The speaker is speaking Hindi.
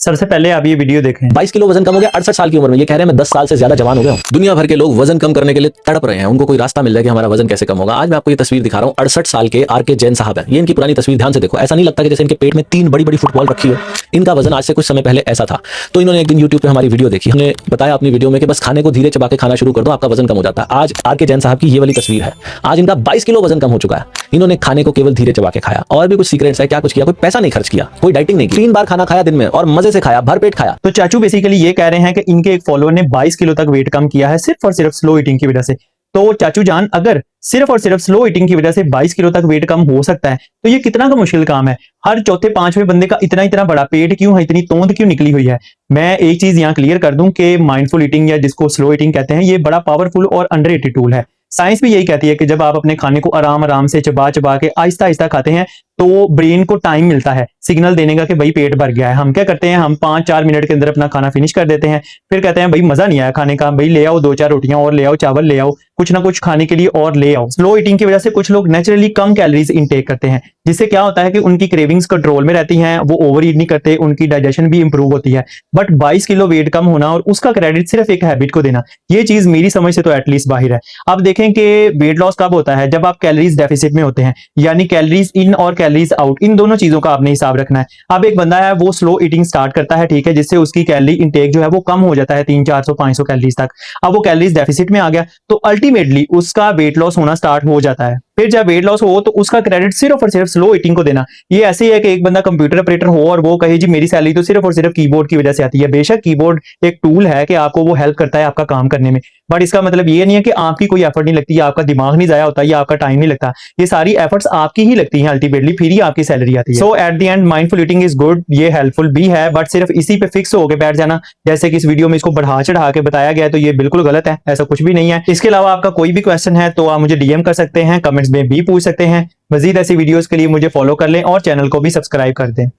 सबसे पहले आप ये वीडियो देखें। 22 किलो वजन कम हो गया 68 साल की उम्र में। ये कह रहे हैं मैं 10 साल से ज्यादा जवान हो गया हूं। दुनिया भर के लोग वजन कम करने के लिए तड़प रहे हैं, उनको कोई रास्ता मिल जाए कि हमारा वजन कैसे कम होगा। आज मैं आपको ये तस्वीर दिखा रहा हूं। 68 साल के आर के जैन साहब हैं। ये इनकी पुरानी तस्वीर ध्यान से देखो। ऐसा नहीं लगता कि जैसे इनके पेट में 3 बड़ी बड़ी फुटबॉल रखी हो। इनका वजन आज से कुछ समय पहले ऐसा था। तो इन्होंने एक दिन यूट्यूब पे हमारी वीडियो देखी। हमने बताया अपनी वीडियो में कि बस खाने को धीरे चबा के खाना शुरू कर दो, आपका वजन कम हो जाता है। आज आर के जैन साहब की ये वाली तस्वीर है। आज इनका 22 किलो वजन कम हो चुका है। इन्होंने खाने को केवल धीरे चबा के खाया। और भी कुछ सीक्रेट्स है, क्या कुछ किया, कोई पैसा नहीं खर्च किया, कोई डाइटिंग नहीं की। 3 बार खाना खाया दिन में और मजे से खाया, भर पेट खाया। तो चाचू बेसिकली ये कह रहे हैं कि इनके एक फॉलोअर ने 22 किलो तक वेट कम किया है सिर्फ और सिर्फ स्लो ईटिंग की वजह से। तो चाचू जान, अगर सिर्फ और सिर्फ स्लो ईटिंग की वजह से 22 किलो तक वेट कम हो सकता है तो ये कितना का मुश्किल काम है। हर चौथे पांचवें बंदे का इतना इतना बड़ा पेट क्यों है, इतनी तोंद क्यों निकली हुई है। मैं एक चीज यहाँ क्लियर कर दूं कि माइंडफुल ईटिंग या जिसको स्लो ईटिंग कहते हैं, ये बड़ा पावरफुल और अंडररेटेड टूल है। साइंस भी यही कहती है कि जब आप अपने खाने को आराम आराम से चबा चबा के आहिस्ता आहिस्ता खाते हैं तो ब्रेन को टाइम मिलता है सिग्नल देने का कि भाई पेट भर गया है। हम क्या करते हैं, हम 5-4 मिनट के अंदर अपना खाना फिनिश कर देते हैं, फिर कहते हैं भाई मजा नहीं आया खाने का, भाई ले आओ 2-4 रोटियां और ले आओ, चावल ले आओ, कुछ ना कुछ खाने के लिए और ले आओ। स्लो ईटिंग की वजह से कुछ लोग नेचुरली कम कैलोरीज इनटेक करते हैं, जिससे क्या होता है कि उनकी क्रेविंग्स कंट्रोल में रहती हैं, वो ओवर ईट नहीं करते, उनकी डाइजेशन भी इंप्रूव होती है। बट 22 किलो वेट कम होना और उसका क्रेडिट सिर्फ एक हैबिट को देना, ये चीज मेरी समझ से तो एटलीस्ट बाहर है। अब देखें कि वेट लॉस कब होता है, जब आप कैलोरीज डेफिसिट में होते हैं, यानी कैलोरीज इन और कैलोरीज आउट, इन दोनों चीजों का आपने हिसाब रखना है। अब एक बंदा है वो स्लो ईटिंग स्टार्ट करता है, ठीक है, जिससे उसकी कैलोरी इंटेक जो है वो कम हो जाता है 300-400-500 कैलोरीज तक। अब वो कैलोरीज डेफिसिट में आ गया तो अल्टीमेटली उसका वेट लॉस होना स्टार्ट हो जाता है। फिर जब वेट लॉस हो तो उसका क्रेडिट सिर्फ और सिर्फ स्लो ईटिंग को देना। ये ऐसे ही है कि एक बंदा कंप्यूटर ऑपरेटर हो और वो कहे जी मेरी सैलरी तो सिर्फ और सिर्फ कीबोर्ड की वजह से आती है। बेशक कीबोर्ड एक टूल है कि आपको वो हेल्प करता है आपका काम करने में, बट इसका मतलब ये नहीं है कि आपकी कोई एफर्ट नहीं लगती, आपका दिमाग नहीं जाया होता या आपका टाइम नहीं लगता। ये सारी एफर्ट्स आपकी ही लगती हैं अल्टीमेटली, फिर ही आपकी सैलरी आती है। So at the end mindful eating is good, ये हेल्पफुल भी है, बट सिर्फ इसी पे फिक्स होकर बैठ जाना जैसे कि इस वीडियो में इसको बढ़ा चढ़ा के बताया गया है तो ये बिल्कुल गलत है। ऐसा कुछ भी नहीं है। इसके अलावा आपका कोई भी क्वेश्चन है तो आप मुझे डीएम कर सकते हैं, कमेंट्स में भी पूछ सकते हैं। मजीद ऐसी वीडियोस के लिए मुझे फॉलो कर लें और चैनल को भी सब्सक्राइब कर दें।